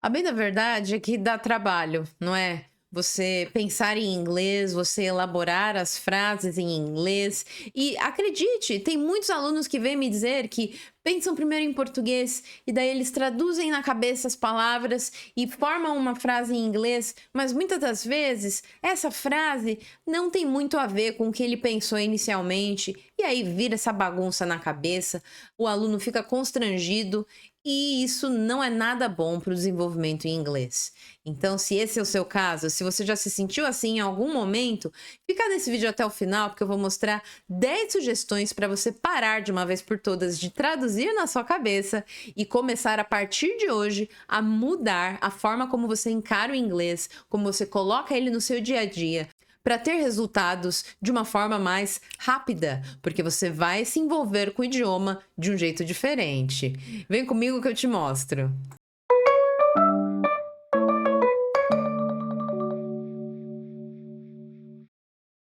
A bem da verdade é que dá trabalho, não é? Você pensar em inglês, você elaborar as frases em inglês. E acredite, tem muitos alunos que vêm me dizer que pensam primeiro em português e daí eles traduzem na cabeça as palavras e formam uma frase em inglês, mas muitas das vezes essa frase não tem muito a ver com o que ele pensou inicialmente e aí vira essa bagunça na cabeça, o aluno fica constrangido e isso não é nada bom para o desenvolvimento em inglês. Então, se esse é o seu caso, se você já se sentiu assim em algum momento, fica nesse vídeo até o final, porque eu vou mostrar 10 sugestões para você parar de uma vez por todas de traduzir na sua cabeça e começar a partir de hoje a mudar a forma como você encara o inglês, como você coloca ele no seu dia a dia, para ter resultados de uma forma mais rápida, porque você vai se envolver com o idioma de um jeito diferente. Vem comigo que eu te mostro.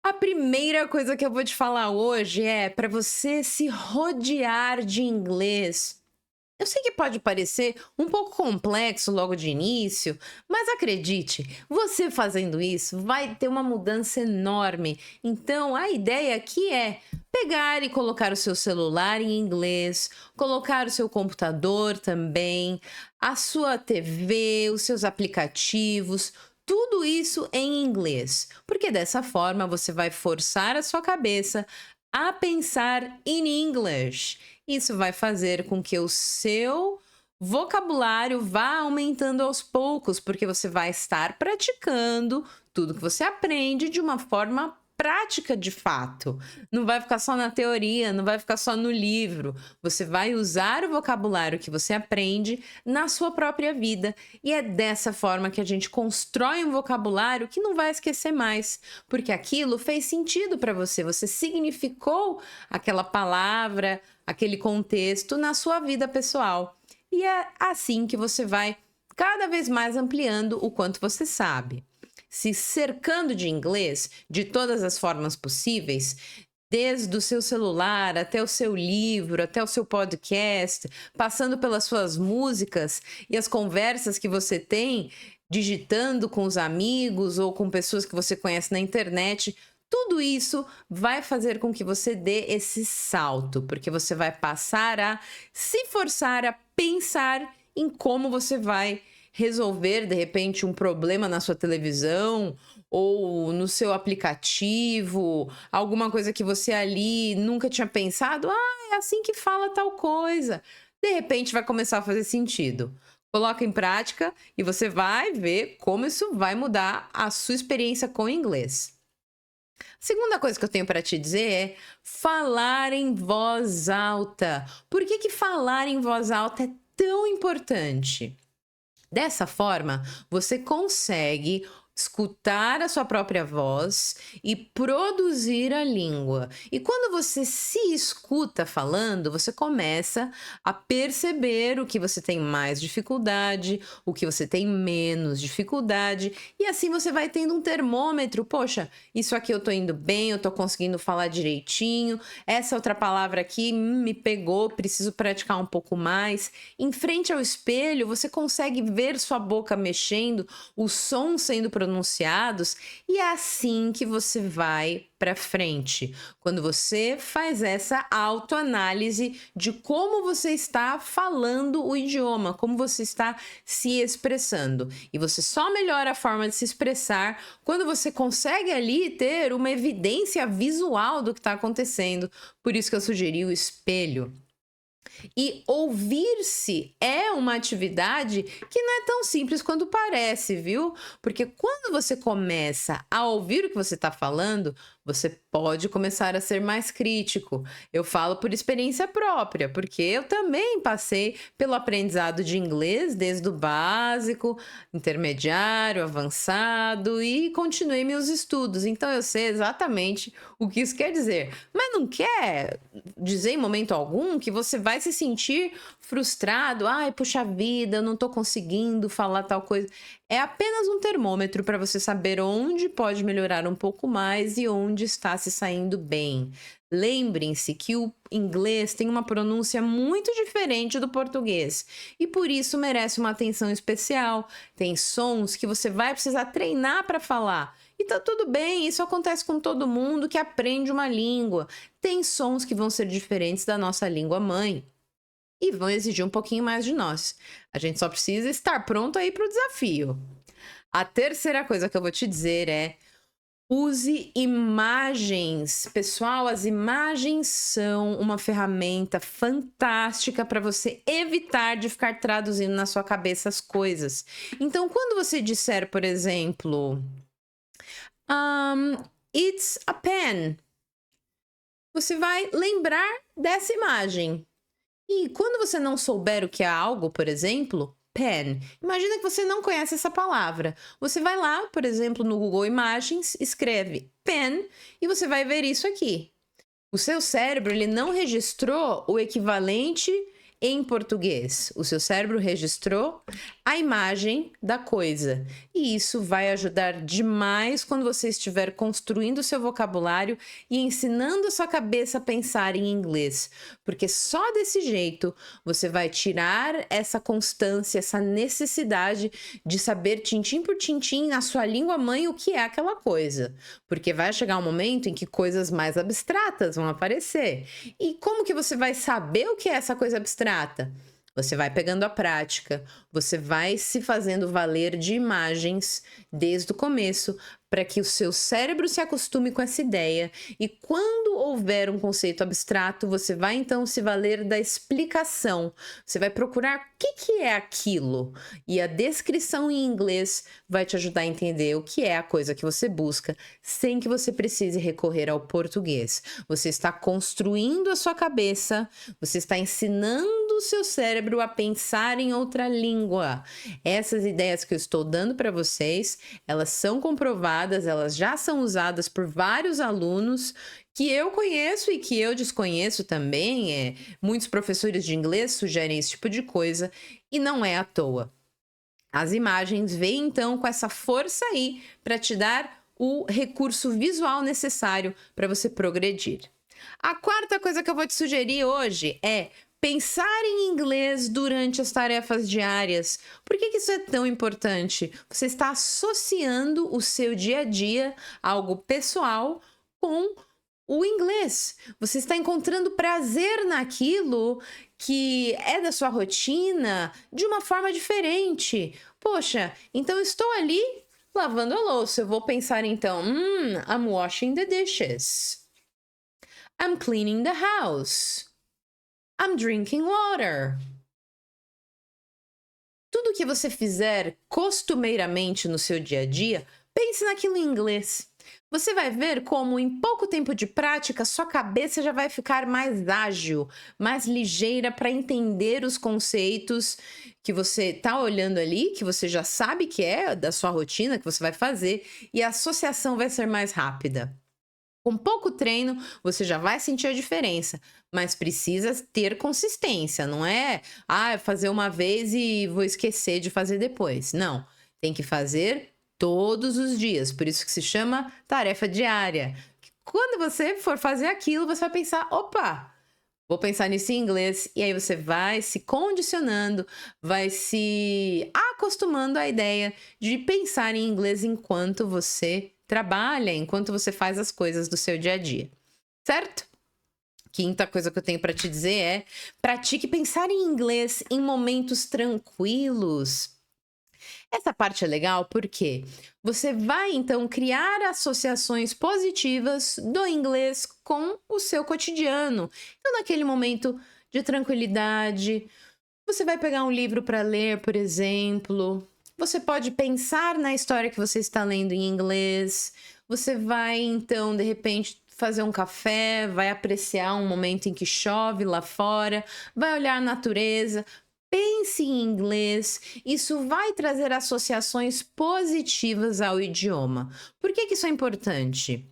A primeira coisa que eu vou te falar hoje é para você se rodear de inglês. Eu sei que pode parecer um pouco complexo logo de início, mas acredite, você fazendo isso vai ter uma mudança enorme. Então, a ideia aqui é pegar e colocar o seu celular em inglês, colocar o seu computador também, a sua TV, os seus aplicativos, tudo isso em inglês, porque dessa forma você vai forçar a sua cabeça a pensar in English. Isso vai fazer com que o seu vocabulário vá aumentando aos poucos, porque você vai estar praticando tudo que você aprende de uma forma prática de fato. Não vai ficar só na teoria, não vai ficar só no livro. Você vai usar o vocabulário que você aprende na sua própria vida. E é dessa forma que a gente constrói um vocabulário que não vai esquecer mais, porque aquilo fez sentido para você, você significou aquela palavra, aquele contexto na sua vida pessoal. E é assim que você vai cada vez mais ampliando o quanto você sabe. Se cercando de inglês de todas as formas possíveis, desde o seu celular até o seu livro, até o seu podcast, passando pelas suas músicas e as conversas que você tem, digitando com os amigos ou com pessoas que você conhece na internet, tudo isso vai fazer com que você dê esse salto, porque você vai passar a se forçar a pensar em como você vai resolver de repente um problema na sua televisão ou no seu aplicativo, alguma coisa que você ali nunca tinha pensado, é assim que fala tal coisa. De repente vai começar a fazer sentido. Coloca em prática e você vai ver como isso vai mudar a sua experiência com o inglês. Segunda coisa que eu tenho para te dizer é falar em voz alta. Por que falar em voz alta é tão importante? Dessa forma, você consegue escutar a sua própria voz e produzir a língua. E quando você se escuta falando, você começa a perceber o que você tem mais dificuldade, o que você tem menos dificuldade, e assim você vai tendo um termômetro. Poxa, isso aqui eu tô indo bem, eu tô conseguindo falar direitinho, essa outra palavra aqui me pegou, preciso praticar um pouco mais. Em frente ao espelho, você consegue ver sua boca mexendo, os sons sendo pronunciados, e é assim que você vai para frente. Quando você faz essa autoanálise de como você está falando o idioma, como você está se expressando. E você só melhora a forma de se expressar quando você consegue ali ter uma evidência visual do que está acontecendo. Por isso que eu sugeri o espelho. E ouvir-se é uma atividade que não é tão simples quanto parece, viu? Porque quando você começa a ouvir o que você está falando, você pode começar a ser mais crítico. Eu falo por experiência própria, porque eu também passei pelo aprendizado de inglês desde o básico, intermediário, avançado e continuei meus estudos. Então eu sei exatamente o que isso quer dizer. Mas não quer dizer em momento algum que você vai se sentir frustrado, ai, puxa vida, eu não tô conseguindo falar tal coisa. É apenas um termômetro para você saber onde pode melhorar um pouco mais e onde está se saindo bem. Lembrem-se que o inglês tem uma pronúncia muito diferente do português e por isso merece uma atenção especial. Tem sons que você vai precisar treinar para falar. E tá tudo bem, isso acontece com todo mundo que aprende uma língua. Tem sons que vão ser diferentes da nossa língua mãe e vão exigir um pouquinho mais de nós. A gente só precisa estar pronto aí para o desafio. A terceira coisa que eu vou te dizer é: use imagens. Pessoal, as imagens são uma ferramenta fantástica para você evitar de ficar traduzindo na sua cabeça as coisas. Então, quando você disser, por exemplo, it's a pen, você vai lembrar dessa imagem. E quando você não souber o que é algo, por exemplo, pen, imagina que você não conhece essa palavra. Você vai lá, por exemplo, no Google Imagens, escreve pen e você vai ver isso aqui. O seu cérebro, ele não registrou o equivalente em português. O seu cérebro registrou a imagem da coisa. E isso vai ajudar demais quando você estiver construindo o seu vocabulário e ensinando a sua cabeça a pensar em inglês. Porque só desse jeito você vai tirar essa constância, essa necessidade de saber tintim por tintim na sua língua mãe o que é aquela coisa. Porque vai chegar um momento em que coisas mais abstratas vão aparecer. E como que você vai saber o que é essa coisa abstrata? Você vai pegando a prática, você vai se fazendo valer de imagens desde o começo para que o seu cérebro se acostume com essa ideia e quando houver um conceito abstrato, você vai então se valer da explicação. Você vai procurar o que é aquilo e a descrição em inglês vai te ajudar a entender o que é a coisa que você busca sem que você precise recorrer ao português. Você está construindo a sua cabeça, você está ensinando o seu cérebro a pensar em outra língua. Essas ideias que eu estou dando para vocês, elas são comprovadas, elas já são usadas por vários alunos que eu conheço e que eu desconheço também. Muitos professores de inglês sugerem esse tipo de coisa e não é à toa. As imagens vêm então com essa força aí para te dar o recurso visual necessário para você progredir. A quarta coisa que eu vou te sugerir hoje é pensar em inglês durante as tarefas diárias. Por que isso é tão importante? Você está associando o seu dia a dia, algo pessoal, com o inglês. Você está encontrando prazer naquilo que é da sua rotina de uma forma diferente. Poxa, então estou ali lavando a louça. Eu vou pensar então, I'm washing the dishes. I'm cleaning the house. I'm drinking water. Tudo que você fizer costumeiramente no seu dia a dia, pense naquilo em inglês. Você vai ver como em pouco tempo de prática, sua cabeça já vai ficar mais ágil, mais ligeira para entender os conceitos que você está olhando ali, que você já sabe que é da sua rotina, que você vai fazer, e a associação vai ser mais rápida. Com pouco treino, você já vai sentir a diferença, mas precisa ter consistência, não é fazer uma vez e vou esquecer de fazer depois. Não, tem que fazer todos os dias, por isso que se chama tarefa diária. Quando você for fazer aquilo, você vai pensar, opa, vou pensar nisso em inglês, e aí você vai se condicionando, vai se acostumando à ideia de pensar em inglês enquanto você trabalha, enquanto você faz as coisas do seu dia a dia, certo? Quinta coisa que eu tenho para te dizer é: pratique pensar em inglês em momentos tranquilos. Essa parte é legal porque você vai então criar associações positivas do inglês com o seu cotidiano. Então, naquele momento de tranquilidade, você vai pegar um livro para ler, por exemplo. Você pode pensar na história que você está lendo em inglês. Você vai, então, de repente, fazer um café, vai apreciar um momento em que chove lá fora, vai olhar a natureza. Pense em inglês. Isso vai trazer associações positivas ao idioma. Por que isso é importante?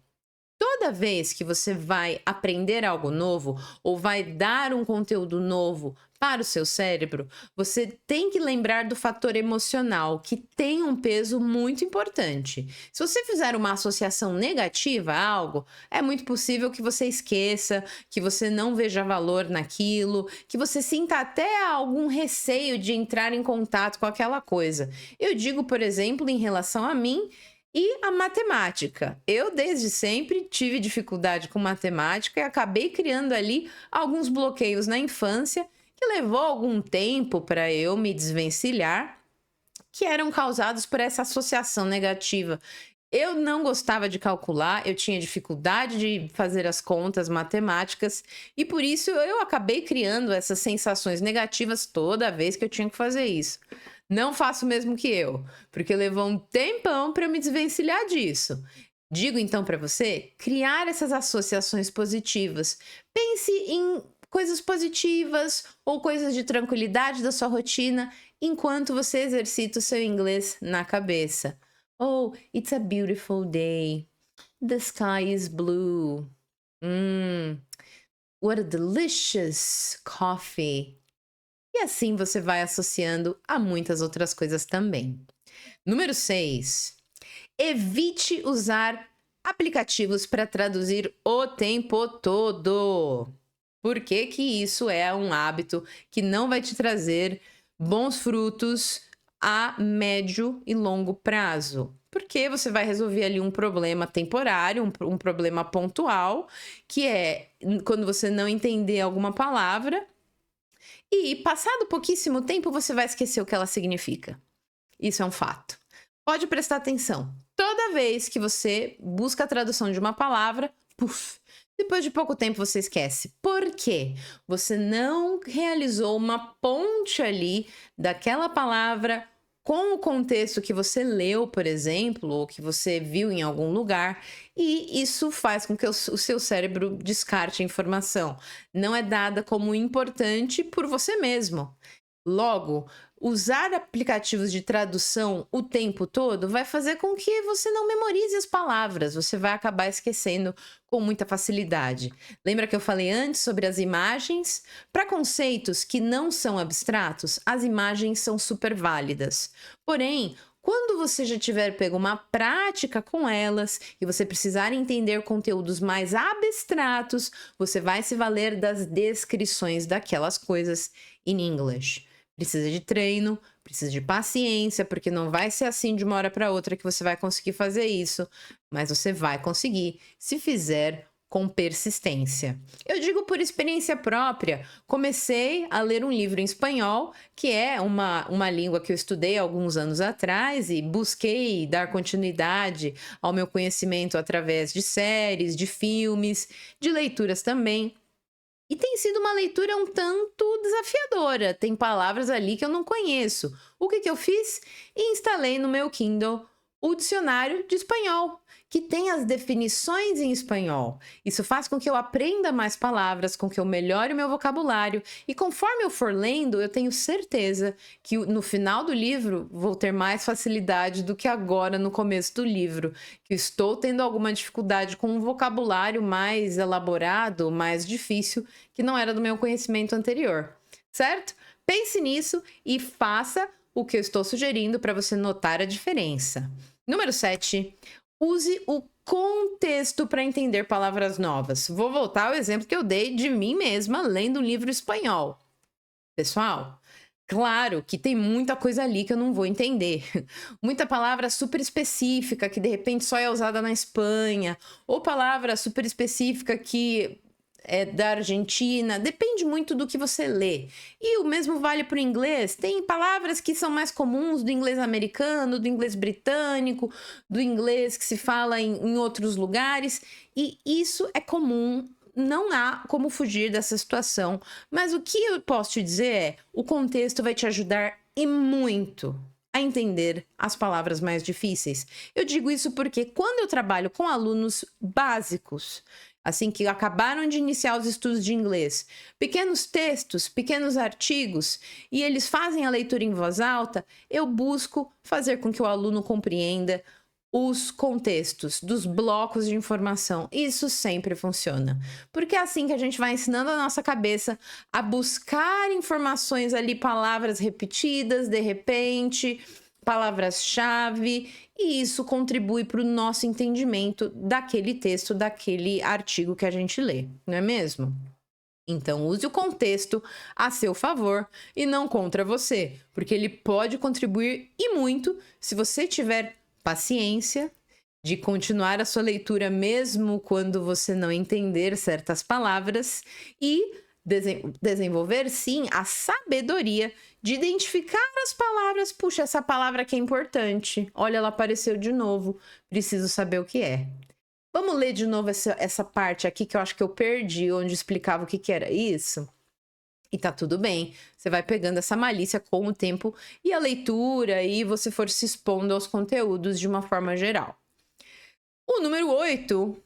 Toda vez que você vai aprender algo novo ou vai dar um conteúdo novo para o seu cérebro, você tem que lembrar do fator emocional, que tem um peso muito importante. Se você fizer uma associação negativa a algo, é muito possível que você esqueça, que você não veja valor naquilo, que você sinta até algum receio de entrar em contato com aquela coisa. Eu digo, por exemplo, em relação a mim. E a matemática. Eu, desde sempre, tive dificuldade com matemática e acabei criando ali alguns bloqueios na infância, que levou algum tempo para eu me desvencilhar, que eram causados por essa associação negativa. Eu não gostava de calcular, eu tinha dificuldade de fazer as contas matemáticas e por isso eu acabei criando essas sensações negativas toda vez que eu tinha que fazer isso. Não faço o mesmo que eu, porque levou um tempão para eu me desvencilhar disso. Digo então para você criar essas associações positivas. Pense em coisas positivas ou coisas de tranquilidade da sua rotina enquanto você exercita o seu inglês na cabeça. Oh, it's a beautiful day. The sky is blue. What a delicious coffee. E assim você vai associando a muitas outras coisas também. Número 6. Evite usar aplicativos para traduzir o tempo todo. Por que que isso é um hábito que não vai te trazer bons frutos a médio e longo prazo? Porque você vai resolver ali um problema temporário, um problema pontual, que é quando você não entender alguma palavra, e passado pouquíssimo tempo você vai esquecer o que ela significa. Isso é um fato. Pode prestar atenção. Toda vez que você busca a tradução de uma palavra, puf, depois de pouco tempo você esquece. Por quê? Você não realizou uma ponte ali daquela palavra com o contexto que você leu, por exemplo, ou que você viu em algum lugar, e isso faz com que o seu cérebro descarte a informação. Não é dada como importante por você mesmo. Logo, usar aplicativos de tradução o tempo todo vai fazer com que você não memorize as palavras, você vai acabar esquecendo com muita facilidade. Lembra que eu falei antes sobre as imagens? Para conceitos que não são abstratos, as imagens são super válidas. Porém, quando você já tiver pego uma prática com elas e você precisar entender conteúdos mais abstratos, você vai se valer das descrições daquelas coisas em inglês. Precisa de treino, precisa de paciência, porque não vai ser assim de uma hora para outra que você vai conseguir fazer isso, mas você vai conseguir se fizer com persistência. Eu digo por experiência própria, comecei a ler um livro em espanhol, que é uma língua que eu estudei alguns anos atrás e busquei dar continuidade ao meu conhecimento através de séries, de filmes, de leituras também. E tem sido uma leitura um tanto desafiadora. Tem palavras ali que eu não conheço. O que eu fiz? Instalei no meu Kindle o dicionário de espanhol, que tem as definições em espanhol. Isso faz com que eu aprenda mais palavras, com que eu melhore o meu vocabulário. E conforme eu for lendo, eu tenho certeza que no final do livro vou ter mais facilidade do que agora no começo do livro, que estou tendo alguma dificuldade com um vocabulário mais elaborado, mais difícil, que não era do meu conhecimento anterior. Certo? Pense nisso e faça o que eu estou sugerindo para você notar a diferença. Número 7. Use o contexto para entender palavras novas. Vou voltar ao exemplo que eu dei de mim mesma lendo um livro espanhol. Pessoal, claro que tem muita coisa ali que eu não vou entender. Muita palavra super específica que de repente só é usada na Espanha, ou palavra super específica que é da Argentina, depende muito do que você lê. E o mesmo vale para o inglês. Tem palavras que são mais comuns do inglês americano, do inglês britânico, do inglês que se fala em outros lugares, e isso é comum. Não há como fugir dessa situação. Mas o que eu posso te dizer é, o contexto vai te ajudar e muito a entender as palavras mais difíceis. Eu digo isso porque quando eu trabalho com alunos básicos, assim que acabaram de iniciar os estudos de inglês, pequenos textos, pequenos artigos, e eles fazem a leitura em voz alta, eu busco fazer com que o aluno compreenda os contextos dos blocos de informação. Isso sempre funciona. Porque é assim que a gente vai ensinando a nossa cabeça a buscar informações ali, palavras repetidas, de repente, palavras-chave, e isso contribui para o nosso entendimento daquele texto, daquele artigo que a gente lê, não é mesmo? Então, use o contexto a seu favor e não contra você, porque ele pode contribuir e muito se você tiver paciência de continuar a sua leitura mesmo quando você não entender certas palavras e desenvolver, sim, a sabedoria de identificar as palavras. Puxa, essa palavra aqui é importante. Olha, ela apareceu de novo. Preciso saber o que é. Vamos ler de novo essa parte aqui que eu acho que eu perdi, onde explicava o que era isso? E tá tudo bem. Você vai pegando essa malícia com o tempo e a leitura e você for se expondo aos conteúdos de uma forma geral. O número 8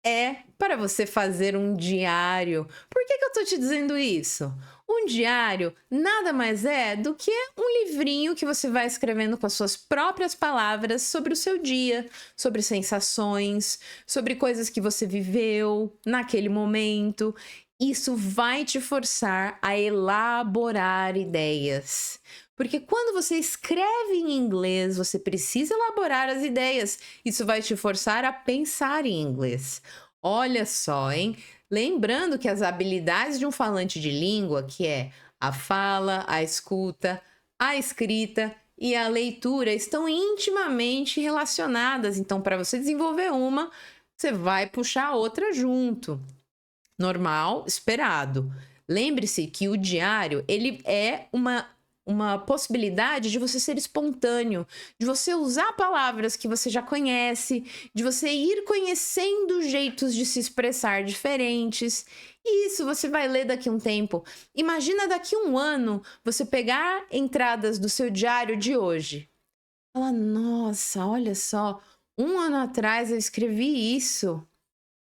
é para você fazer um diário. Por que eu tô te dizendo isso? Um diário nada mais é do que um livrinho que você vai escrevendo com as suas próprias palavras sobre o seu dia, sobre sensações, sobre coisas que você viveu naquele momento. Isso vai te forçar a elaborar ideias. Porque quando você escreve em inglês, você precisa elaborar as ideias. Isso vai te forçar a pensar em inglês. Olha só, hein? Lembrando que as habilidades de um falante de língua, que é a fala, a escuta, a escrita e a leitura, estão intimamente relacionadas. Então, para você desenvolver uma, você vai puxar a outra junto. Normal, esperado. Lembre-se que o diário, ele é uma possibilidade de você ser espontâneo, de você usar palavras que você já conhece, de você ir conhecendo jeitos de se expressar diferentes. E isso você vai ler daqui a um tempo. Imagina daqui a um ano você pegar entradas do seu diário de hoje. Fala, nossa, olha só, um ano atrás eu escrevi isso.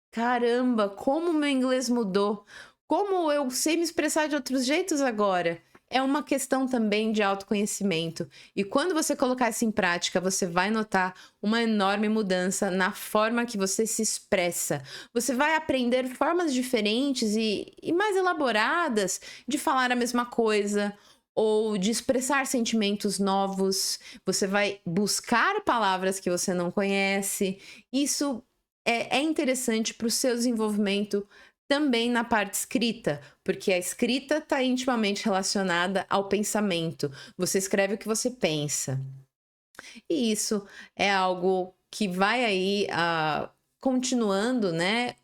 Caramba, como meu inglês mudou. Como eu sei me expressar de outros jeitos agora. É uma questão também de autoconhecimento. E quando você colocar isso em prática, você vai notar uma enorme mudança na forma que você se expressa. Você vai aprender formas diferentes e mais elaboradas de falar a mesma coisa ou de expressar sentimentos novos. Você vai buscar palavras que você não conhece. Isso é interessante para o seu desenvolvimento também na parte escrita, porque a escrita está intimamente relacionada ao pensamento. Você escreve o que você pensa. E isso é algo que vai aí continuando, né?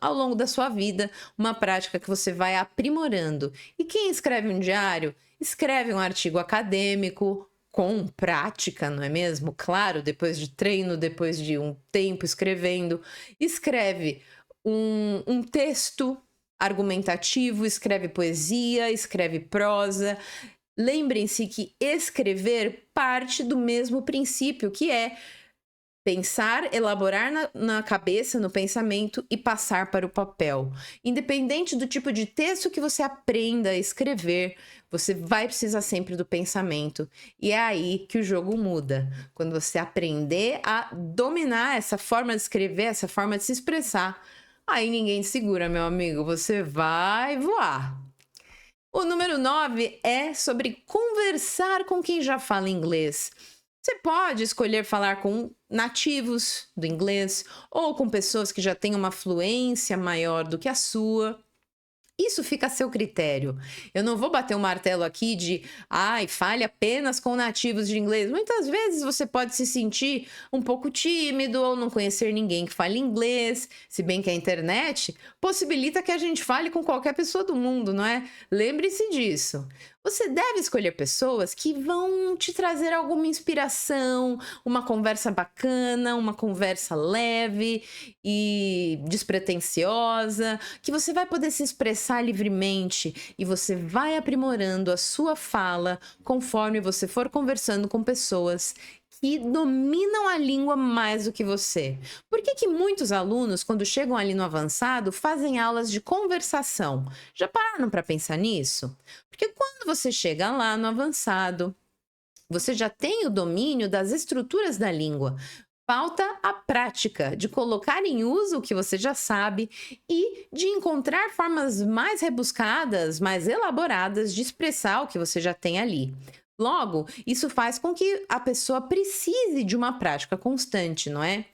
Ao longo da sua vida, uma prática que você vai aprimorando. E quem escreve um diário, escreve um artigo acadêmico, com prática, não é mesmo? Claro, depois de treino, depois de um tempo escrevendo, escreve um texto argumentativo, escreve poesia, escreve prosa. Lembrem-se que escrever parte do mesmo princípio, que é pensar, elaborar na cabeça, no pensamento e passar para o papel. Independente do tipo de texto que você aprenda a escrever, você vai precisar sempre do pensamento. E é aí que o jogo muda. Quando você aprender a dominar essa forma de escrever, essa forma de se expressar, aí ninguém te segura, meu amigo. Você vai voar. O número 9 é sobre conversar com quem já fala inglês. Você pode escolher falar com nativos do inglês ou com pessoas que já têm uma fluência maior do que a sua. Isso fica a seu critério. Eu não vou bater um martelo aqui de, fale apenas com nativos de inglês. Muitas vezes você pode se sentir um pouco tímido ou não conhecer ninguém que fale inglês, se bem que a internet possibilita que a gente fale com qualquer pessoa do mundo, não é? Lembre-se disso. Você deve escolher pessoas que vão te trazer alguma inspiração, uma conversa bacana, uma conversa leve e despretensiosa, que você vai poder se expressar livremente e você vai aprimorando a sua fala conforme você for conversando com pessoas que dominam a língua mais do que você. Por que muitos alunos, quando chegam ali no avançado, fazem aulas de conversação? Já pararam para pensar nisso? Porque quando você chega lá no avançado, você já tem o domínio das estruturas da língua. Falta a prática de colocar em uso o que você já sabe e de encontrar formas mais rebuscadas, mais elaboradas de expressar o que você já tem ali. Logo, isso faz com que a pessoa precise de uma prática constante, não é?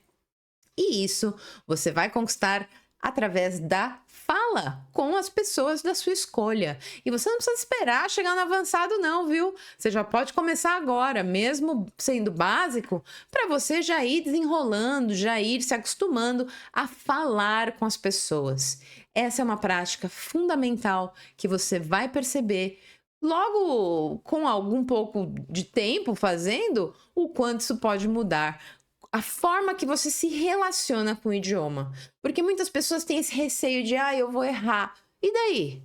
E isso você vai conquistar através da fala com as pessoas da sua escolha. E você não precisa esperar chegar no avançado, não, viu? Você já pode começar agora, mesmo sendo básico, para você já ir desenrolando, já ir se acostumando a falar com as pessoas. Essa é uma prática fundamental que você vai perceber. Logo, com algum pouco de tempo fazendo, o quanto isso pode mudar a forma que você se relaciona com o idioma. Porque muitas pessoas têm esse receio de, eu vou errar. E daí?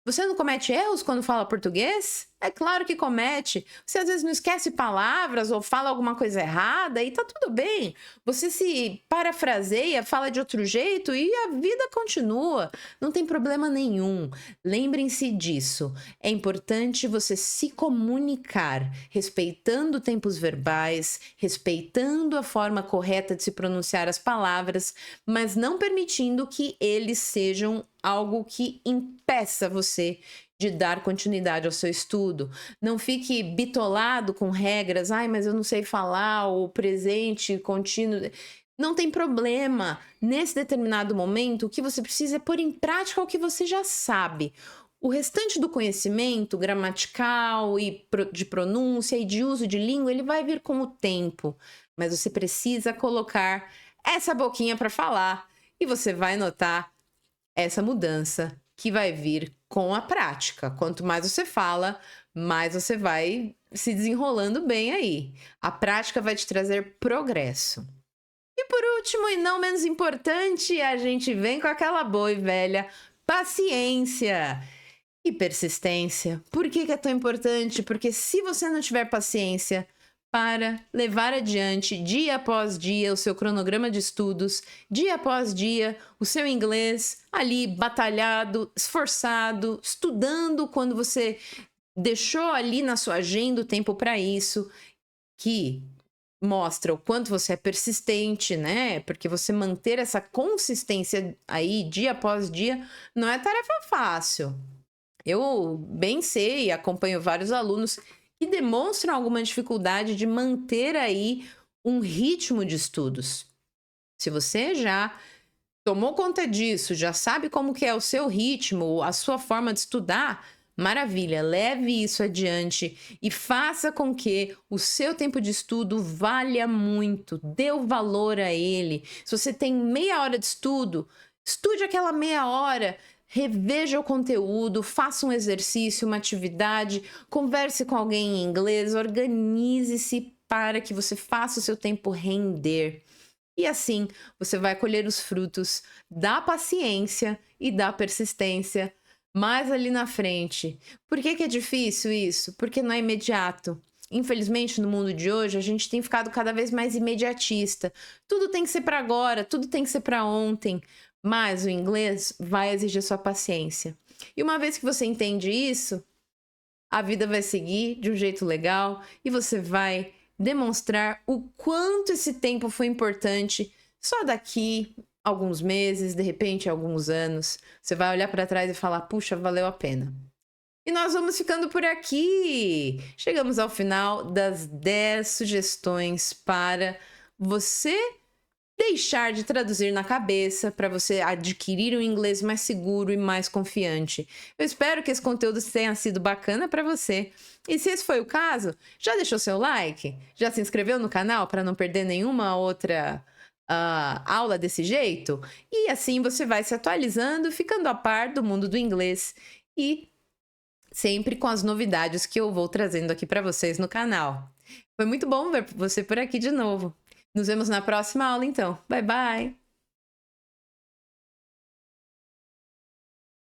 Você não comete erros quando fala português? É claro que comete. Você às vezes não esquece palavras ou fala alguma coisa errada e tá tudo bem. Você se parafraseia, fala de outro jeito e a vida continua. Não tem problema nenhum. Lembrem-se disso. É importante você se comunicar, respeitando tempos verbais, respeitando a forma correta de se pronunciar as palavras, mas não permitindo que eles sejam algo que impeça você de dar continuidade ao seu estudo. Não fique bitolado com regras. Mas eu não sei falar o presente contínuo. Não tem problema. Nesse determinado momento, o que você precisa é pôr em prática o que você já sabe. O restante do conhecimento gramatical e de pronúncia e de uso de língua, ele vai vir com o tempo. Mas você precisa colocar essa boquinha para falar e você vai notar essa mudança que vai vir com a prática. Quanto mais você fala, mais você vai se desenrolando bem aí. A prática vai te trazer progresso. E por último, e não menos importante, a gente vem com aquela boa e velha paciência e persistência. Por que é tão importante? Porque se você não tiver paciência para levar adiante, dia após dia, o seu cronograma de estudos, dia após dia, o seu inglês ali batalhado, esforçado, estudando quando você deixou ali na sua agenda o tempo para isso, que mostra o quanto você é persistente, né? Porque você manter essa consistência aí dia após dia não é tarefa fácil. Eu bem sei, acompanho vários alunos que demonstram alguma dificuldade de manter aí um ritmo de estudos. Se você já tomou conta disso, já sabe como que é o seu ritmo, a sua forma de estudar, maravilha, leve isso adiante e faça com que o seu tempo de estudo valha muito, dê o valor a ele. Se você tem meia hora de estudo, estude aquela meia hora, reveja o conteúdo, faça um exercício, uma atividade, converse com alguém em inglês, organize-se para que você faça o seu tempo render. E assim, você vai colher os frutos da paciência e da persistência mais ali na frente. Por que é difícil isso? Porque não é imediato. Infelizmente, no mundo de hoje, a gente tem ficado cada vez mais imediatista. Tudo tem que ser para agora, tudo tem que ser para ontem. Mas o inglês vai exigir sua paciência. E uma vez que você entende isso, a vida vai seguir de um jeito legal e você vai demonstrar o quanto esse tempo foi importante só daqui alguns meses, de repente alguns anos. Você vai olhar para trás e falar, puxa, valeu a pena. E nós vamos ficando por aqui. Chegamos ao final das 10 sugestões para você deixar de traduzir na cabeça para você adquirir um inglês mais seguro e mais confiante. Eu espero que esse conteúdo tenha sido bacana para você. E se esse foi o caso, já deixou seu like? Já se inscreveu no canal para não perder nenhuma outra aula desse jeito? E assim você vai se atualizando, ficando a par do mundo do inglês e sempre com as novidades que eu vou trazendo aqui para vocês no canal. Foi muito bom ver você por aqui de novo. Nos vemos na próxima aula, então. Bye, bye!